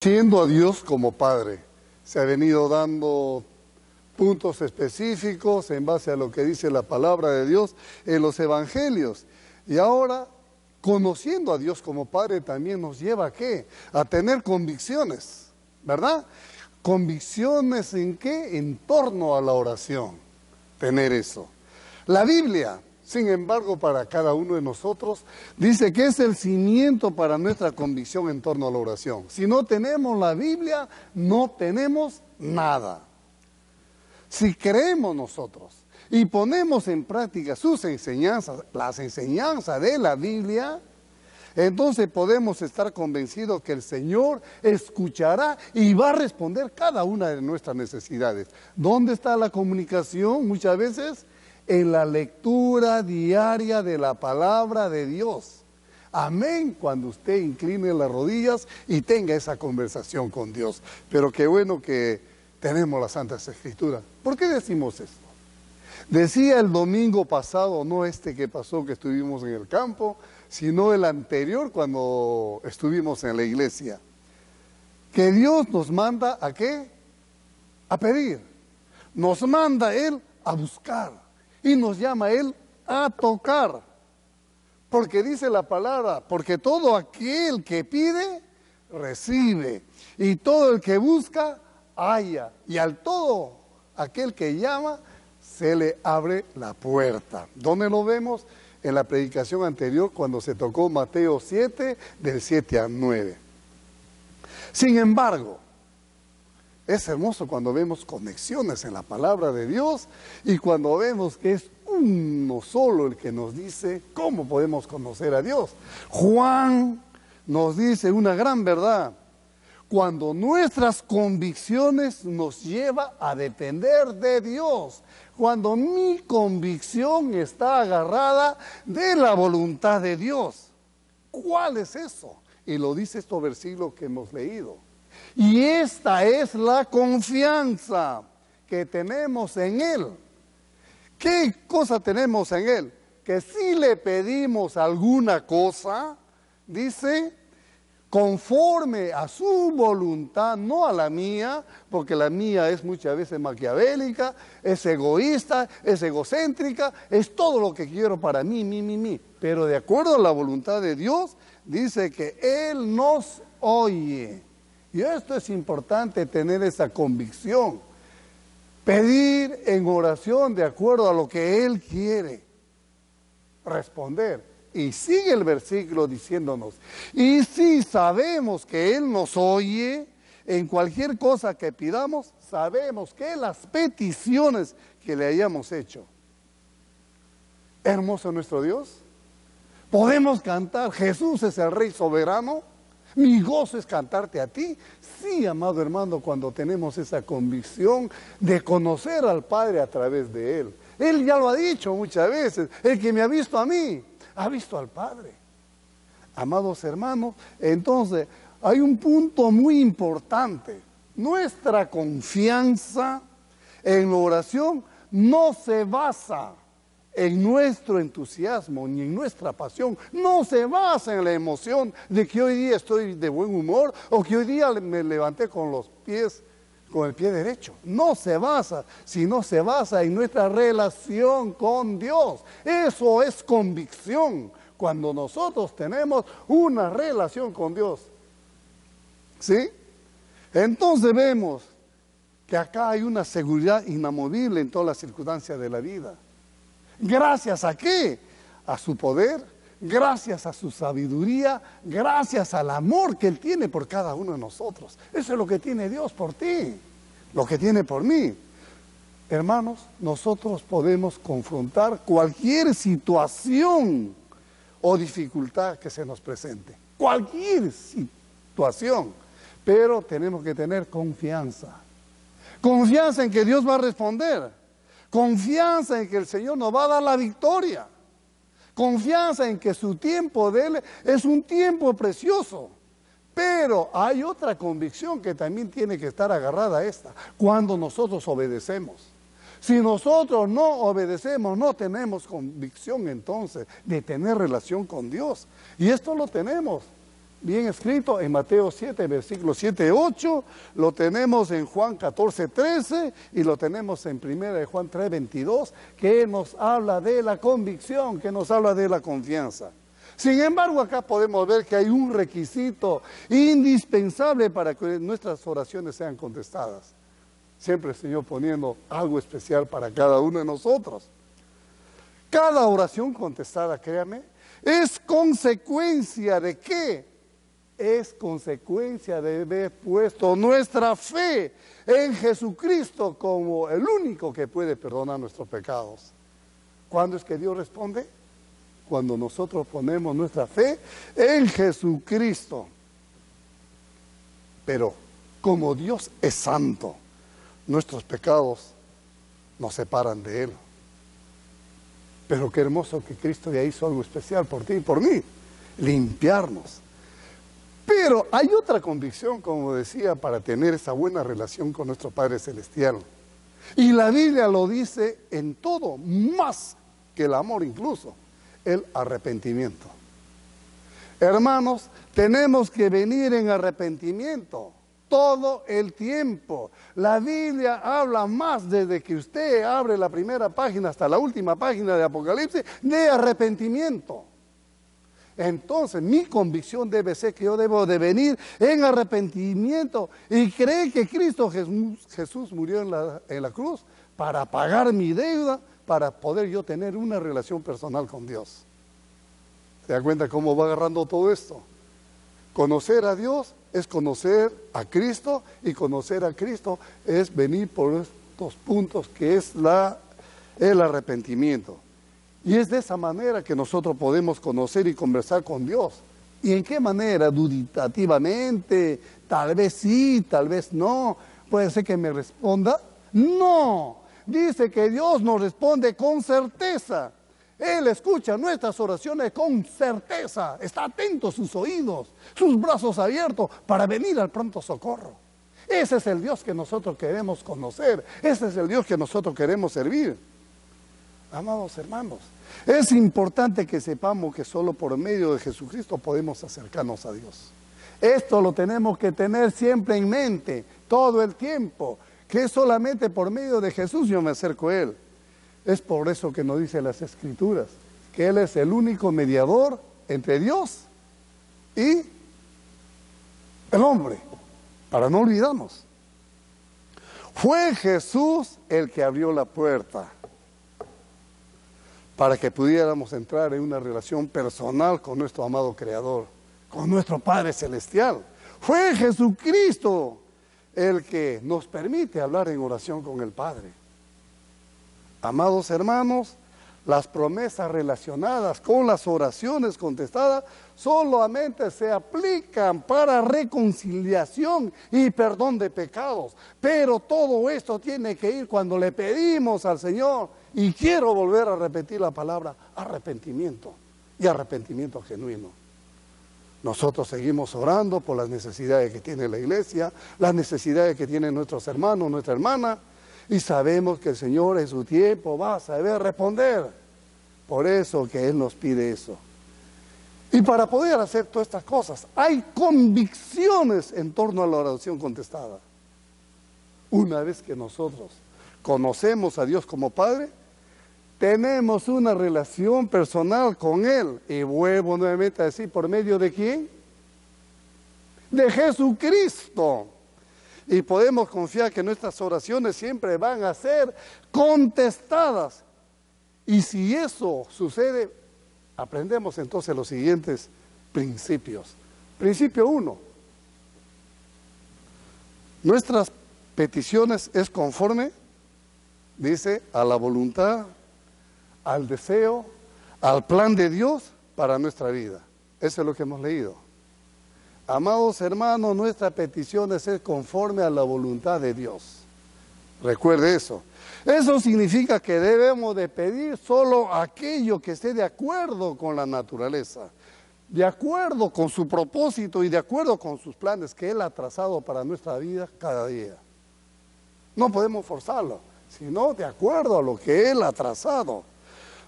conociendo a Dios como Padre. Se ha venido dando puntos específicos en base a lo que dice la palabra de Dios en los evangelios. Y ahora, conociendo a Dios como Padre también nos lleva ¿a qué? A tener convicciones, ¿verdad? ¿Convicciones en qué? En torno a la oración. Tener eso. La Biblia, sin embargo, para cada uno de nosotros, dice que es el cimiento para nuestra convicción en torno a la oración. Si no tenemos la Biblia, no tenemos nada. Si creemos nosotros y ponemos en práctica sus enseñanzas, las enseñanzas de la Biblia, entonces podemos estar convencidos que el Señor escuchará y va a responder cada una de nuestras necesidades. ¿Dónde está la comunicación? Muchas veces en la lectura diaria de la palabra de Dios. Amén, cuando usted incline las rodillas y tenga esa conversación con Dios. Pero qué bueno que tenemos las Santas Escrituras. ¿Por qué decimos esto? Decía el domingo pasado, no este que pasó que estuvimos en el campo, sino el anterior cuando estuvimos en la iglesia, que Dios nos manda ¿a qué? A pedir. Nos manda Él a buscar y nos llama Él a tocar. Porque dice la palabra, porque todo aquel que pide, recibe. Y todo el que busca, halla. Y al todo aquel que llama, se le abre la puerta. ¿Dónde lo vemos? En la predicación anterior, cuando se tocó Mateo 7, del 7 al 9. Sin embargo, es hermoso cuando vemos conexiones en la palabra de Dios y cuando vemos que es uno solo el que nos dice cómo podemos conocer a Dios. Juan nos dice una gran verdad. Cuando nuestras convicciones nos llevan a depender de Dios, cuando mi convicción está agarrada de la voluntad de Dios. ¿Cuál es eso? Y lo dice estos versículos que hemos leído. Y esta es la confianza que tenemos en Él. ¿Qué cosa tenemos en Él? Que si le pedimos alguna cosa, dice, conforme a su voluntad, no a la mía, porque la mía es muchas veces maquiavélica, es egoísta, es egocéntrica, es todo lo que quiero para mí. Pero de acuerdo a la voluntad de Dios, dice que Él nos oye. Y esto es importante, tener esa convicción. Pedir en oración de acuerdo a lo que Él quiere responder. Y sigue el versículo diciéndonos, y si sabemos que Él nos oye, en cualquier cosa que pidamos, sabemos que las peticiones que le hayamos hecho. Hermoso nuestro Dios. Podemos cantar, Jesús es el Rey soberano, mi gozo es cantarte a ti. Sí, amado hermano, cuando tenemos esa convicción de conocer al Padre a través de Él. Él ya lo ha dicho muchas veces, el que me ha visto a mí, ha visto al Padre. Amados hermanos, entonces hay un punto muy importante. Nuestra confianza en la oración no se basa en nuestro entusiasmo ni en nuestra pasión. No se basa en la emoción de que hoy día estoy de buen humor o que hoy día me levanté con el pie derecho. No se basa, sino se basa en nuestra relación con Dios. Eso es convicción, cuando nosotros tenemos una relación con Dios. ¿Sí? Entonces vemos que acá hay una seguridad inamovible en todas las circunstancias de la vida. ¿Gracias a qué? A su poder, gracias a su sabiduría, gracias al amor que Él tiene por cada uno de nosotros. Eso es lo que tiene Dios por ti, lo que tiene por mí. Hermanos, nosotros podemos confrontar cualquier situación o dificultad que se nos presente. Cualquier situación. Pero tenemos que tener confianza. Confianza en que Dios va a responder. Confianza en que el Señor nos va a dar la victoria. Confianza en que su tiempo de Él es un tiempo precioso. Pero hay otra convicción que también tiene que estar agarrada a esta. Cuando nosotros obedecemos. Si nosotros no obedecemos, no tenemos convicción entonces de tener relación con Dios. Y esto lo tenemos bien escrito en Mateo 7, versículos 7, 8, lo tenemos en Juan 14, 13 y lo tenemos en 1 de Juan 3, 22, que nos habla de la convicción, que nos habla de la confianza. Sin embargo, acá podemos ver que hay un requisito indispensable para que nuestras oraciones sean contestadas. Siempre el Señor poniendo algo especial para cada uno de nosotros. Cada oración contestada, créame, es consecuencia ¿de qué? Es consecuencia de haber puesto nuestra fe en Jesucristo como el único que puede perdonar nuestros pecados. ¿Cuándo es que Dios responde? Cuando nosotros ponemos nuestra fe en Jesucristo. Pero como Dios es santo, nuestros pecados nos separan de Él. Pero qué hermoso que Cristo ya hizo algo especial por ti y por mí, limpiarnos. Pero hay otra convicción, como decía, para tener esa buena relación con nuestro Padre Celestial. Y la Biblia lo dice en todo, más que el amor incluso, el arrepentimiento. Hermanos, tenemos que venir en arrepentimiento todo el tiempo. La Biblia habla más desde que usted abre la primera página hasta la última página de Apocalipsis de arrepentimiento. Entonces mi convicción debe ser que yo debo de venir en arrepentimiento y creer que Cristo Jesús murió en la cruz para pagar mi deuda, para poder yo tener una relación personal con Dios. ¿Se da cuenta cómo va agarrando todo esto? Conocer a Dios es conocer a Cristo, y conocer a Cristo es venir por estos puntos que es el arrepentimiento. Y es de esa manera que nosotros podemos conocer y conversar con Dios. ¿Y en qué manera? Duditativamente, tal vez sí, tal vez no. ¿Puede ser que me responda? No, dice que Dios nos responde con certeza. Él escucha nuestras oraciones con certeza, está atento a sus oídos, sus brazos abiertos para venir al pronto socorro. Ese es el Dios que nosotros queremos conocer, ese es el Dios que nosotros queremos servir. Amados hermanos, es importante que sepamos que solo por medio de Jesucristo podemos acercarnos a Dios. Esto lo tenemos que tener siempre en mente, todo el tiempo, que es solamente por medio de Jesús yo me acerco a Él. Es por eso que nos dice las Escrituras, que Él es el único mediador entre Dios y el hombre, para no olvidarnos. Fue Jesús el que abrió la puerta para que pudiéramos entrar en una relación personal con nuestro amado Creador, con nuestro Padre Celestial. Fue Jesucristo el que nos permite hablar en oración con el Padre. Amados hermanos, las promesas relacionadas con las oraciones contestadas solamente se aplican para reconciliación y perdón de pecados. Pero todo esto tiene que ir cuando le pedimos al Señor, y quiero volver a repetir la palabra arrepentimiento, y arrepentimiento genuino. Nosotros seguimos orando por las necesidades que tiene la iglesia, las necesidades que tienen nuestros hermanos, nuestra hermana, y sabemos que el Señor en su tiempo va a saber responder. Por eso que Él nos pide eso. Y para poder hacer todas estas cosas, hay convicciones en torno a la oración contestada. Una vez que nosotros conocemos a Dios como Padre, tenemos una relación personal con Él. Y vuelvo nuevamente a decir, ¿por medio de quién? De Jesucristo. Y podemos confiar que nuestras oraciones siempre van a ser contestadas. Y si eso sucede, aprendemos entonces los siguientes principios. Principio 1. Nuestras peticiones es conforme, dice, a la voluntad, al deseo, al plan de Dios para nuestra vida. Eso es lo que hemos leído. Amados hermanos, nuestra petición es conforme a la voluntad de Dios. Recuerde eso. Eso significa que debemos de pedir solo aquello que esté de acuerdo con la naturaleza, de acuerdo con su propósito y de acuerdo con sus planes que Él ha trazado para nuestra vida cada día. No podemos forzarlo, sino de acuerdo a lo que Él ha trazado.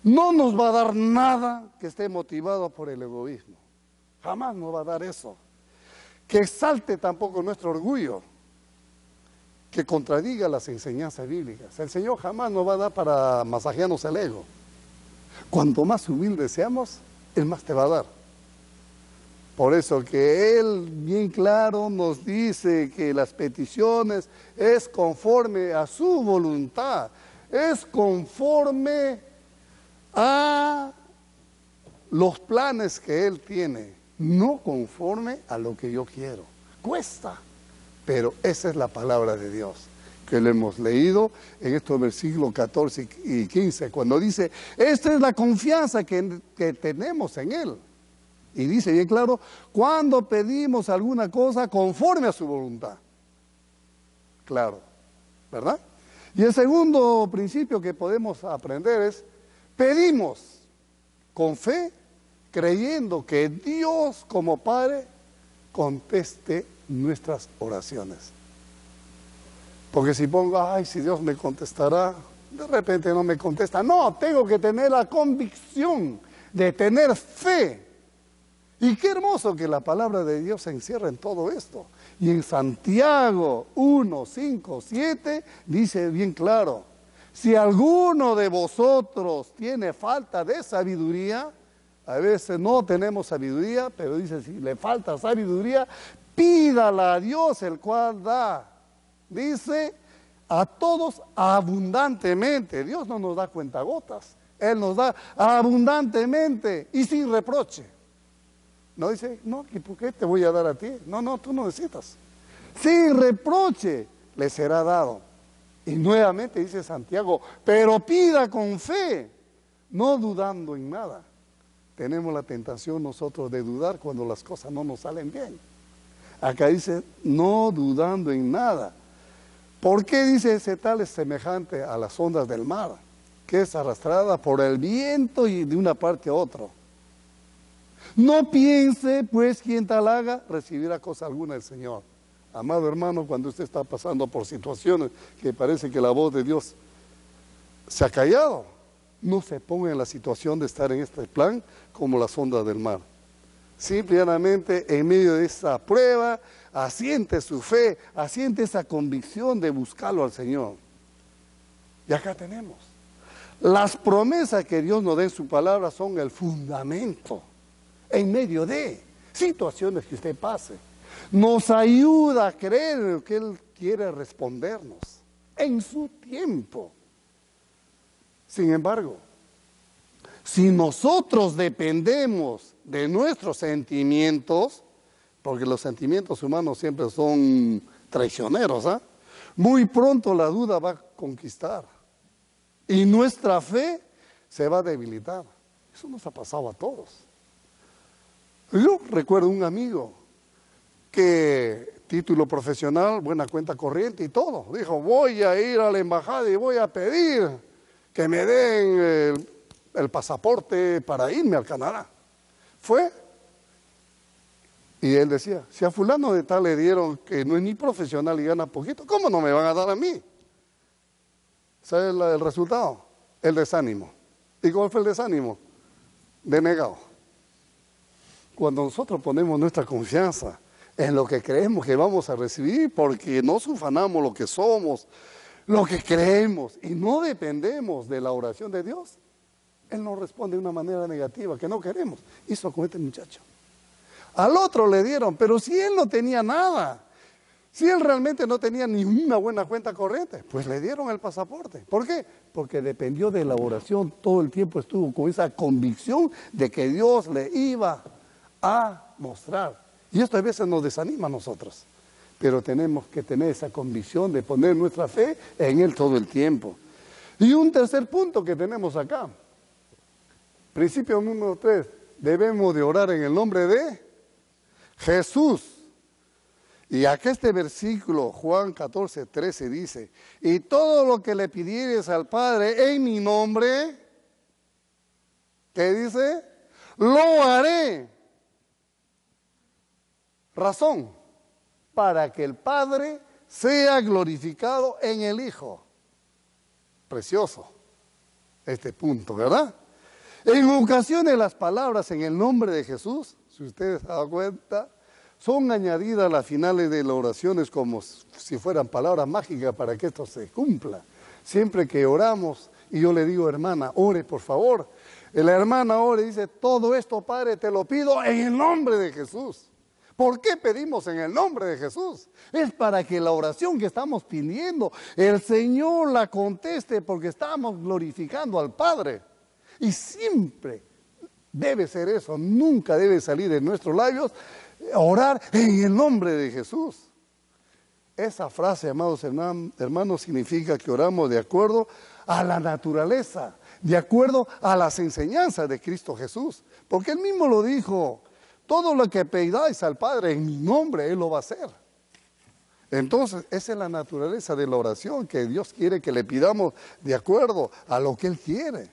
No nos va a dar nada que esté motivado por el egoísmo. Jamás nos va a dar eso. Que exalte tampoco nuestro orgullo, que contradiga las enseñanzas bíblicas. El Señor jamás nos va a dar para masajearnos el ego. Cuanto más humildes seamos, Él más te va a dar. Por eso que Él bien claro nos dice que las peticiones es conforme a su voluntad, es conforme a los planes que Él tiene, no conforme a lo que yo quiero. Cuesta, pero esa es la palabra de Dios que le hemos leído en estos versículos 14 y 15, cuando dice, esta es la confianza que tenemos en Él. Y dice bien claro, cuando pedimos alguna cosa conforme a su voluntad. Claro, ¿verdad? Y el segundo principio que podemos aprender es, pedimos con fe, creyendo que Dios como Padre conteste nuestras oraciones. Porque si pongo, ay, si Dios me contestará, de repente no me contesta. No, tengo que tener la convicción de tener fe. Y qué hermoso que la palabra de Dios se encierra en todo esto. Y en Santiago 1, 5, 7 dice bien claro, si alguno de vosotros tiene falta de sabiduría, a veces no tenemos sabiduría, pero dice si le falta sabiduría, pídala a Dios, el cual da, dice, a todos abundantemente. Dios no nos da cuentagotas, Él nos da abundantemente y sin reproche. No dice, no, ¿por qué te voy a dar a ti? No, tú no necesitas. Sin reproche le será dado. Y nuevamente dice Santiago, pero pida con fe, no dudando en nada. Tenemos la tentación nosotros de dudar cuando las cosas no nos salen bien. Acá dice, no dudando en nada. ¿Por qué dice ese tal es semejante a las ondas del mar, que es arrastrada por el viento y de una parte a otra? No piense, pues, quien tal haga, recibirá cosa alguna del Señor. Amado hermano, cuando usted está pasando por situaciones que parece que la voz de Dios se ha callado, no se ponga en la situación de estar en este plan como las ondas del mar. Simplemente, en medio de esa prueba, asiente su fe, asiente esa convicción de buscarlo al Señor. Y acá tenemos. Las promesas que Dios nos da en su palabra son el fundamento en medio de situaciones que usted pase. Nos ayuda a creer en lo que Él quiere respondernos en su tiempo. Sin embargo, si nosotros dependemos de nuestros sentimientos, porque los sentimientos humanos siempre son traicioneros, muy pronto la duda va a conquistar y nuestra fe se va a debilitar. Eso nos ha pasado a todos. Yo recuerdo un amigo que, título profesional, buena cuenta corriente y todo, dijo, voy a ir a la embajada y voy a pedir que me den el pasaporte para irme al Canadá. Fue, y él decía, si a fulano de tal le dieron que no es ni profesional y gana poquito, ¿cómo no me van a dar a mí? ¿Sabe el resultado? El desánimo. ¿Y cuál fue el desánimo? Denegado. Cuando nosotros ponemos nuestra confianza en lo que creemos que vamos a recibir, porque nos ufanamos lo que somos, lo que creemos, y no dependemos de la oración de Dios, Él nos responde de una manera negativa, que no queremos. Hizo con este muchacho. Al otro le dieron, pero si él no tenía nada, si él realmente no tenía ni una buena cuenta corriente, pues le dieron el pasaporte. ¿Por qué? Porque dependió de la oración, todo el tiempo estuvo con esa convicción de que Dios le iba a mostrar. Y esto a veces nos desanima a nosotros, pero tenemos que tener esa convicción de poner nuestra fe en Él todo el tiempo. Y un tercer punto que tenemos acá, principio número 3, debemos de orar en el nombre de Jesús. Y acá este versículo, Juan 14, 13 dice, y todo lo que le pidieres al Padre en mi nombre, ¿qué dice? Lo haré. Razón, para que el Padre sea glorificado en el Hijo. Precioso este punto, ¿verdad? En ocasiones las palabras en el nombre de Jesús, si si ustedes se dan cuenta, son añadidas a las finales de las oraciones como si fueran palabras mágicas para que esto se cumpla. Siempre que oramos, y yo le digo, hermana, ore por favor. Y la hermana ora y dice, todo esto, Padre, te lo pido en el nombre de Jesús. ¿Por qué pedimos en el nombre de Jesús? Es para que la oración que estamos pidiendo, el Señor la conteste porque estamos glorificando al Padre. Y siempre debe ser eso, nunca debe salir de nuestros labios orar en el nombre de Jesús. Esa frase, amados hermanos, significa que oramos de acuerdo a la naturaleza, de acuerdo a las enseñanzas de Cristo Jesús. Porque Él mismo lo dijo, todo lo que pidáis al Padre en mi nombre, Él lo va a hacer. Entonces, esa es la naturaleza de la oración, que Dios quiere que le pidamos de acuerdo a lo que Él quiere.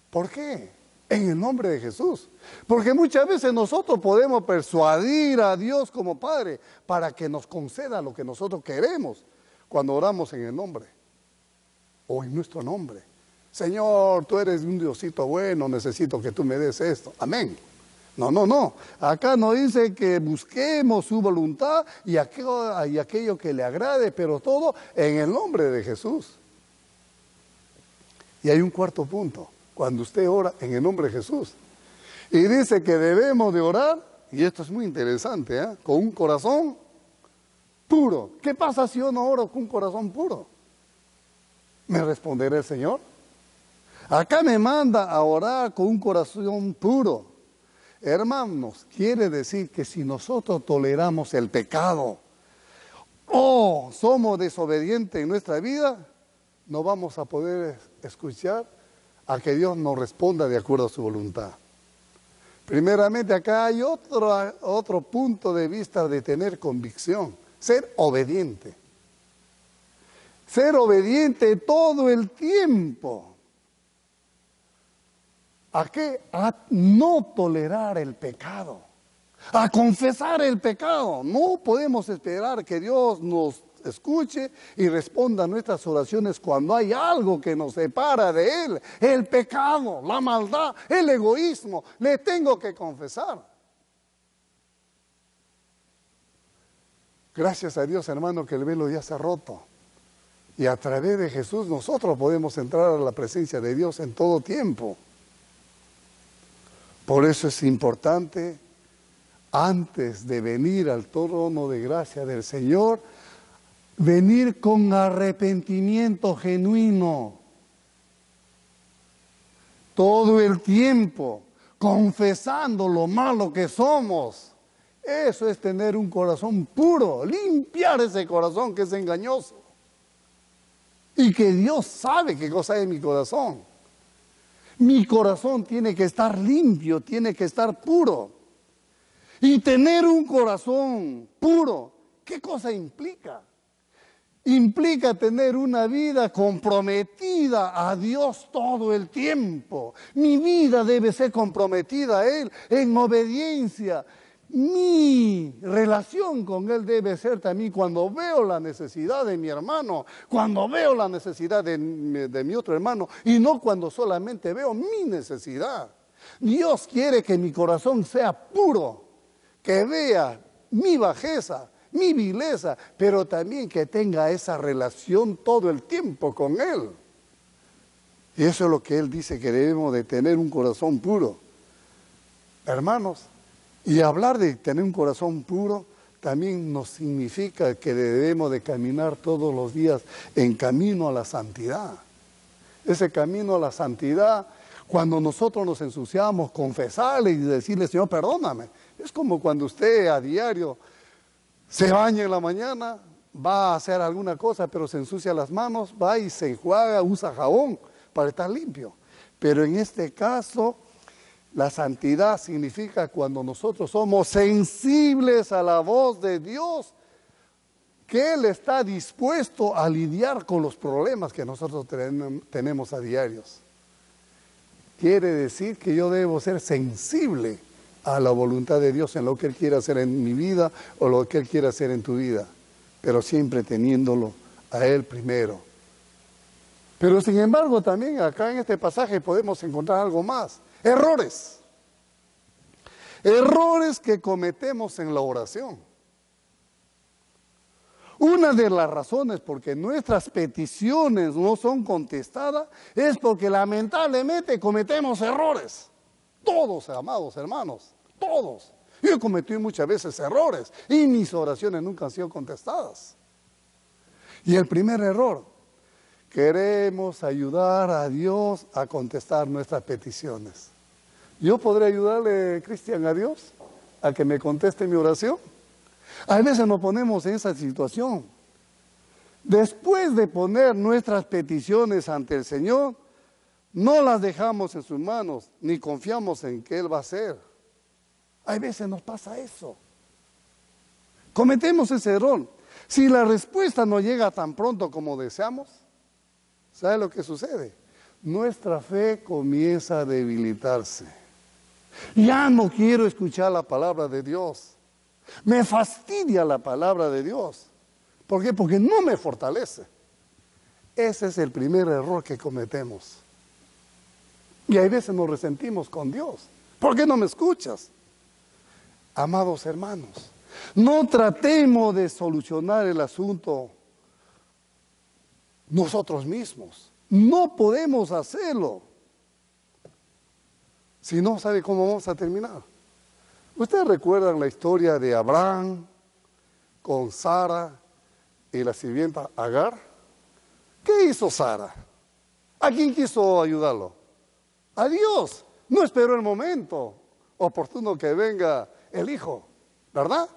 ¿Por qué? En el nombre de Jesús. Porque muchas veces nosotros podemos persuadir a Dios como Padre para que nos conceda lo que nosotros queremos cuando oramos en el nombre o en nuestro nombre. Señor, tú eres un Diosito bueno, necesito que tú me des esto. Amén. No. Acá nos dice que busquemos su voluntad y aquello que le agrade, pero todo en el nombre de Jesús. Y hay un cuarto punto, cuando usted ora en el nombre de Jesús. Y dice que debemos de orar, y esto es muy interesante, con un corazón puro. ¿Qué pasa si yo no oro con un corazón puro? ¿Me responderá el Señor? Acá me manda a orar con un corazón puro. Hermanos, quiere decir que si nosotros toleramos el pecado o somos desobedientes en nuestra vida, no vamos a poder escuchar a que Dios nos responda de acuerdo a su voluntad. Primeramente, acá hay otro punto de vista de tener convicción, ser obediente. Ser obediente todo el tiempo. ¿A qué? A no tolerar el pecado, a confesar el pecado. No podemos esperar que Dios nos escuche y responda a nuestras oraciones cuando hay algo que nos separa de Él. El pecado, la maldad, el egoísmo, le tengo que confesar. Gracias a Dios, hermano, que el velo ya se ha roto. Y a través de Jesús nosotros podemos entrar a la presencia de Dios en todo tiempo. Por eso es importante, antes de venir al trono de gracia del Señor, venir con arrepentimiento genuino. Todo el tiempo, confesando lo malo que somos. Eso es tener un corazón puro, limpiar ese corazón que es engañoso. Y que Dios sabe qué cosa hay en mi corazón. Mi corazón tiene que estar limpio, tiene que estar puro. Y tener un corazón puro, ¿qué cosa implica? Implica tener una vida comprometida a Dios todo el tiempo. Mi vida debe ser comprometida a Él en obediencia. Mi relación con Él debe ser también cuando veo la necesidad de mi hermano, cuando veo la necesidad de mi otro hermano, y no cuando solamente veo mi necesidad. Dios quiere que mi corazón sea puro, que vea mi bajeza, mi vileza, pero también que tenga esa relación todo el tiempo con Él. Y eso es lo que Él dice, que debemos de tener un corazón puro. Hermanos, y hablar de tener un corazón puro también nos significa que debemos de caminar todos los días en camino a la santidad. Ese camino a la santidad, cuando nosotros nos ensuciamos, confesarle y decirle, Señor, perdóname. Es como cuando usted a diario se baña en la mañana, va a hacer alguna cosa, pero se ensucia las manos, va y se enjuaga, usa jabón para estar limpio. Pero en este caso, la santidad significa cuando nosotros somos sensibles a la voz de Dios, que Él está dispuesto a lidiar con los problemas que nosotros tenemos a diarios. Quiere decir que yo debo ser sensible a la voluntad de Dios en lo que Él quiere hacer en mi vida o lo que Él quiere hacer en tu vida, pero siempre teniéndolo a Él primero. Pero sin embargo también acá en este pasaje podemos encontrar algo más. Errores. Errores que cometemos en la oración. Una de las razones por que nuestras peticiones no son contestadas es porque lamentablemente cometemos errores. Todos, amados hermanos, todos. Yo he cometido muchas veces errores y mis oraciones nunca han sido contestadas. Y el primer error, queremos ayudar a Dios a contestar nuestras peticiones. ¿Yo podré ayudarle, Cristian, a Dios a que me conteste mi oración? A veces nos ponemos en esa situación. Después de poner nuestras peticiones ante el Señor, no las dejamos en sus manos, ni confiamos en que Él va a hacer. A veces nos pasa eso. Cometemos ese error. Si la respuesta no llega tan pronto como deseamos, ¿sabe lo que sucede? Nuestra fe comienza a debilitarse. Ya no quiero escuchar la palabra de Dios. Me fastidia la palabra de Dios. ¿Por qué? Porque no me fortalece. Ese es el primer error que cometemos. Y a veces nos resentimos con Dios. ¿Por qué no me escuchas? Amados hermanos, no tratemos de solucionar el asunto nosotros mismos. No podemos hacerlo. Si no, ¿sabe cómo vamos a terminar? ¿Ustedes recuerdan la historia de Abraham con Sara y la sirvienta Agar? ¿Qué hizo Sara? ¿A quién quiso ayudarlo? A Dios. No esperó el momento oportuno que venga el hijo, ¿verdad?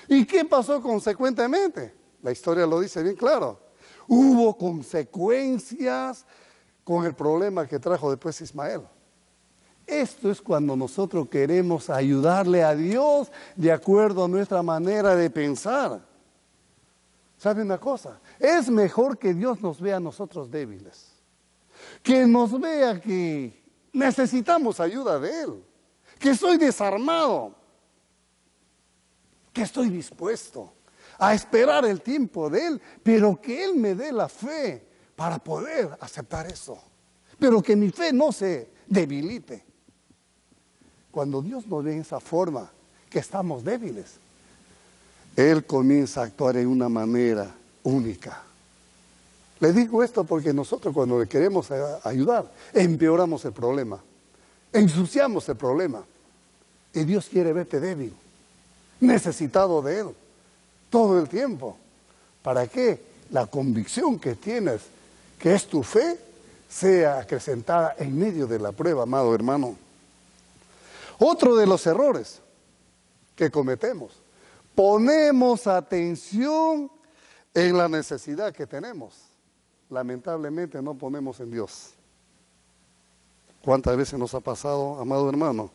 ¿Y qué pasó consecuentemente? La historia lo dice bien claro. Hubo consecuencias con el problema que trajo después Ismael. Esto es cuando nosotros queremos ayudarle a Dios de acuerdo a nuestra manera de pensar. ¿Sabe una cosa? Es mejor que Dios nos vea a nosotros débiles. Que nos vea que necesitamos ayuda de Él. Que estoy desarmado. Que estoy dispuesto a esperar el tiempo de Él, pero que Él me dé la fe para poder aceptar eso. Pero que mi fe no se debilite. Cuando Dios nos ve en esa forma, que estamos débiles, Él comienza a actuar en una manera única. Le digo esto porque nosotros cuando le queremos ayudar, empeoramos el problema, ensuciamos el problema. Y Dios quiere verte débil, necesitado de Él, todo el tiempo. ¿Para qué? La convicción que tienes, que es tu fe, sea acrecentada en medio de la prueba, amado hermano. Otro de los errores que cometemos, ponemos atención en la necesidad que tenemos. Lamentablemente no ponemos en Dios. ¿Cuántas veces nos ha pasado, amado hermano?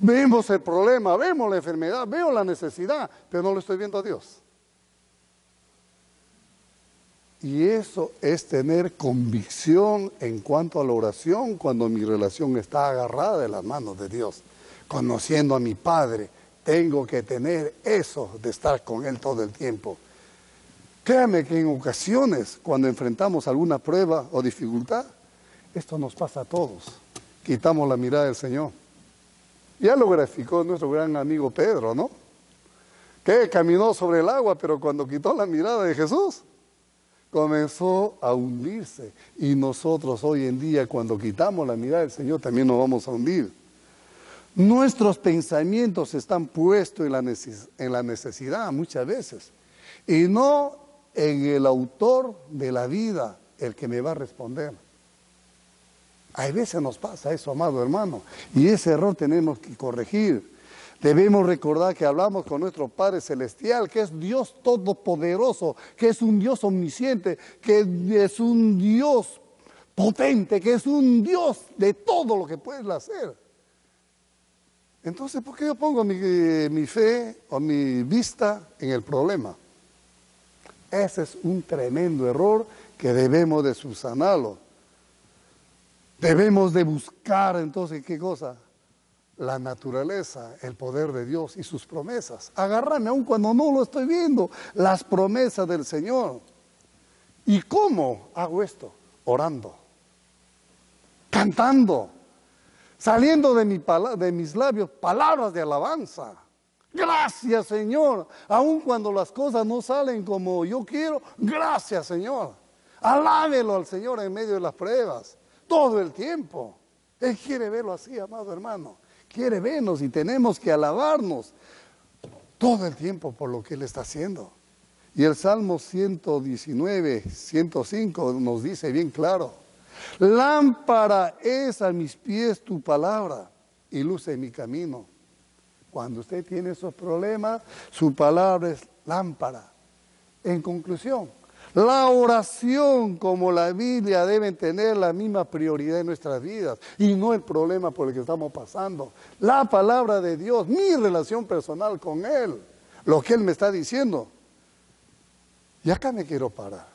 Vemos el problema, vemos la enfermedad, veo la necesidad, pero no lo estoy viendo a Dios. Y eso es tener convicción en cuanto a la oración cuando mi relación está agarrada de las manos de Dios. Conociendo a mi Padre, tengo que tener eso de estar con Él todo el tiempo. Créame que en ocasiones, cuando enfrentamos alguna prueba o dificultad, esto nos pasa a todos. Quitamos la mirada del Señor. Ya lo graficó nuestro gran amigo Pedro, ¿no? Que caminó sobre el agua, pero cuando quitó la mirada de Jesús, comenzó a hundirse. Y nosotros hoy en día, cuando quitamos la mirada del Señor, también nos vamos a hundir. Nuestros pensamientos están puestos en la necesidad muchas veces, y no en el autor de la vida, el que me va a responder. A veces nos pasa eso, amado hermano, y ese error tenemos que corregir. Debemos recordar que hablamos con nuestro Padre Celestial, que es Dios Todopoderoso, que es un Dios omnisciente, que es un Dios potente, que es un Dios de todo lo que puede hacer. Entonces, ¿por qué yo pongo mi fe o mi vista en el problema? Ese es un tremendo error que debemos de subsanarlo. Debemos de buscar entonces, ¿qué cosa? La naturaleza, el poder de Dios y sus promesas. Agarrarme aun cuando no lo estoy viendo, las promesas del Señor. ¿Y cómo hago esto? Orando, cantando. saliendo de mis labios palabras de alabanza. Gracias, Señor. Aun cuando las cosas no salen como yo quiero, gracias, Señor. Alábelo al Señor en medio de las pruebas, todo el tiempo. Él quiere verlo así, amado hermano. Quiere vernos y tenemos que alabarnos todo el tiempo por lo que Él está haciendo. Y el Salmo 119, 105 nos dice bien claro: lámpara es a mis pies tu palabra y luz en mi camino. Cuando usted tiene esos problemas, su palabra es lámpara. En conclusión, la oración como la Biblia deben tener la misma prioridad en nuestras vidas y no el problema por el que estamos pasando. La palabra de Dios, mi relación personal con Él, lo que Él me está diciendo. Y acá me quiero parar.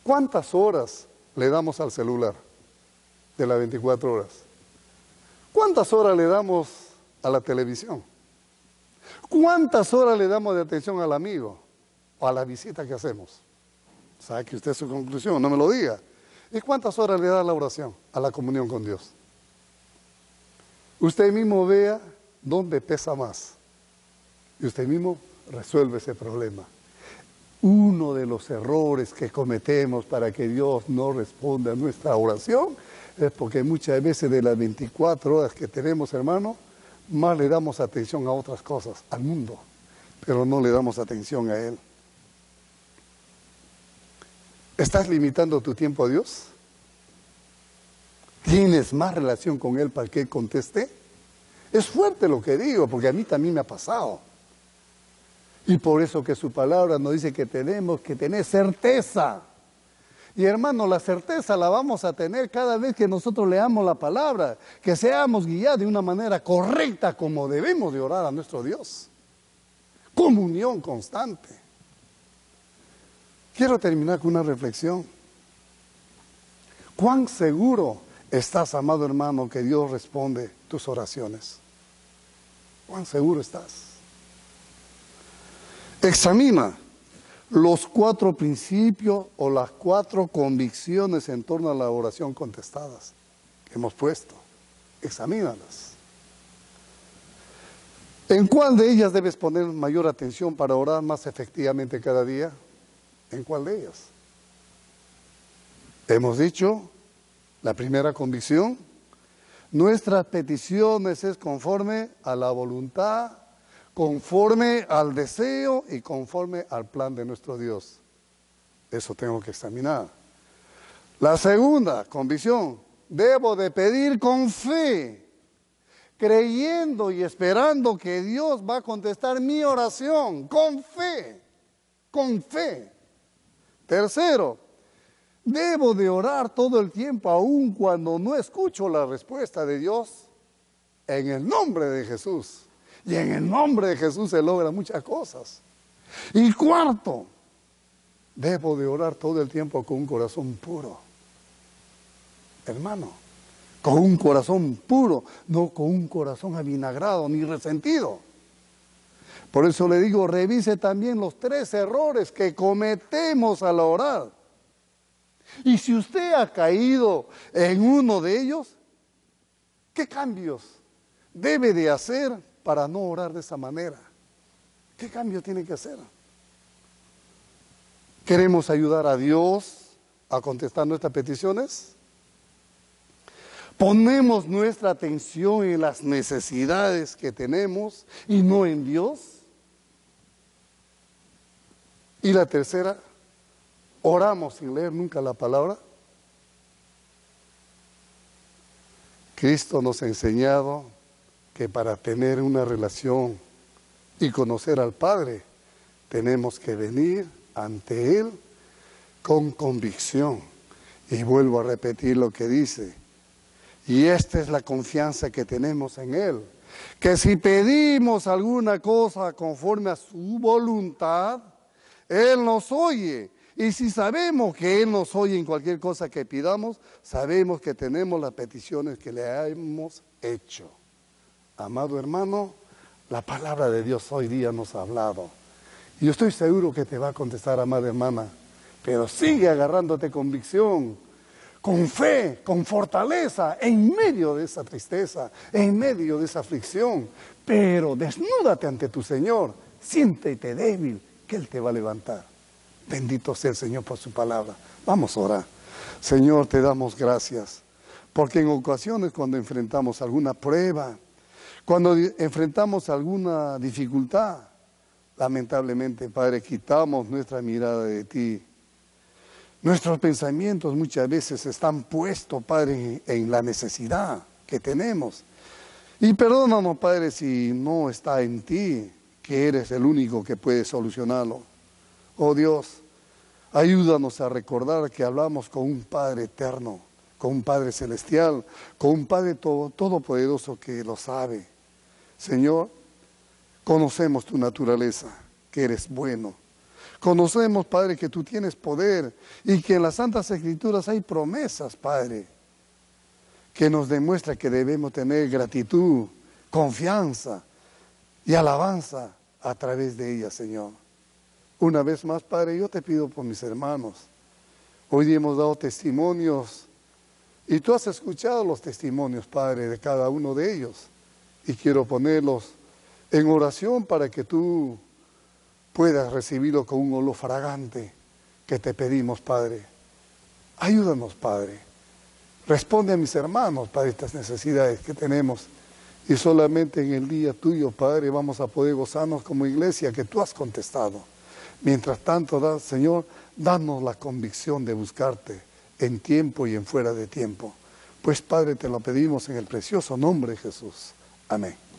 ¿Cuántas horas le damos al celular de las 24 horas? ¿Cuántas horas le damos a la televisión? ¿Cuántas horas le damos de atención al amigo o a la visita que hacemos? Saque usted su conclusión, no me lo diga. ¿Y cuántas horas le da a la oración, a la comunión con Dios? Usted mismo vea dónde pesa más y usted mismo resuelve ese problema. Uno de los errores que cometemos para que Dios no responda a nuestra oración es porque muchas veces de las 24 horas que tenemos, hermano, más le damos atención a otras cosas, al mundo, pero no le damos atención a Él. ¿Estás limitando tu tiempo a Dios? ¿Tienes más relación con Él para que Él conteste? Es fuerte lo que digo, porque a mí también me ha pasado. Y por eso que su palabra nos dice que tenemos que tener certeza. Y hermano, la certeza la vamos a tener cada vez que nosotros leamos la palabra, que seamos guiados de una manera correcta como debemos de orar a nuestro Dios. Comunión constante. Quiero terminar con una reflexión. ¿Cuán seguro estás, amado hermano, que Dios responde tus oraciones? ¿Cuán seguro estás? Examina los 4 principios o las 4 convicciones en torno a la oración contestadas que hemos puesto. Examínalas. ¿En cuál de ellas debes poner mayor atención para orar más efectivamente cada día? ¿En cuál de ellas? Hemos dicho, la primera convicción, nuestras peticiones es conforme a la voluntad, conforme al deseo y conforme al plan de nuestro Dios. Eso tengo que examinar. La segunda convicción, debo de pedir con fe, creyendo y esperando que Dios va a contestar mi oración, con fe, con fe. Tercero, debo de orar todo el tiempo, aun cuando no escucho la respuesta de Dios, en el nombre de Jesús. Y en el nombre de Jesús se logran muchas cosas. Y cuarto, debo de orar todo el tiempo con un corazón puro. Hermano, con un corazón puro, no con un corazón avinagrado ni resentido. Por eso le digo, revise también los 3 errores que cometemos al orar. Y si usted ha caído en uno de ellos, ¿qué cambios debe de hacer para no orar de esa manera? ¿Qué cambio tiene que hacer? ¿Queremos ayudar a Dios a contestar nuestras peticiones? ¿Ponemos nuestra atención en las necesidades que tenemos y no en Dios? Y la tercera, ¿oramos sin leer nunca la palabra? Cristo nos ha enseñado que para tener una relación y conocer al Padre, tenemos que venir ante Él con convicción. Y vuelvo a repetir lo que dice. Y esta es la confianza que tenemos en Él. Que si pedimos alguna cosa conforme a su voluntad, Él nos oye. Y si sabemos que Él nos oye en cualquier cosa que pidamos, sabemos que tenemos las peticiones que le hemos hecho. Amado hermano, la palabra de Dios hoy día nos ha hablado. Y yo estoy seguro que te va a contestar, amada hermana. Pero sigue agarrándote convicción. con fe, con fortaleza, en medio de esa tristeza, en medio de esa aflicción. Pero desnúdate ante tu Señor, siéntete débil, que Él te va a levantar. Bendito sea el Señor por su palabra. Vamos a orar. Señor, te damos gracias, porque en ocasiones cuando enfrentamos alguna prueba, cuando enfrentamos alguna dificultad, lamentablemente, Padre, quitamos nuestra mirada de ti. Nuestros pensamientos muchas veces están puestos, Padre, en la necesidad que tenemos. Y perdónanos, Padre, si no está en ti, que eres el único que puede solucionarlo. Oh Dios, ayúdanos a recordar que hablamos con un Padre eterno, con un Padre celestial, con un Padre todopoderoso que lo sabe. Señor, conocemos tu naturaleza, que eres bueno. Conocemos, Padre, que tú tienes poder y que en las Santas Escrituras hay promesas, Padre, que nos demuestra que debemos tener gratitud, confianza y alabanza a través de ellas, Señor. Una vez más, Padre, yo te pido por mis hermanos. Hoy día hemos dado testimonios y tú has escuchado los testimonios, Padre, de cada uno de ellos. Y quiero ponerlos en oración para que tú puedas recibirlo con un olor fragante que te pedimos, Padre. Ayúdanos, Padre. Responde a mis hermanos, Padre, estas necesidades que tenemos. Y solamente en el día tuyo, Padre, vamos a poder gozarnos como iglesia que tú has contestado. Mientras tanto, Señor, danos la convicción de buscarte en tiempo y en fuera de tiempo. Pues, Padre, te lo pedimos en el precioso nombre de Jesús. Amén.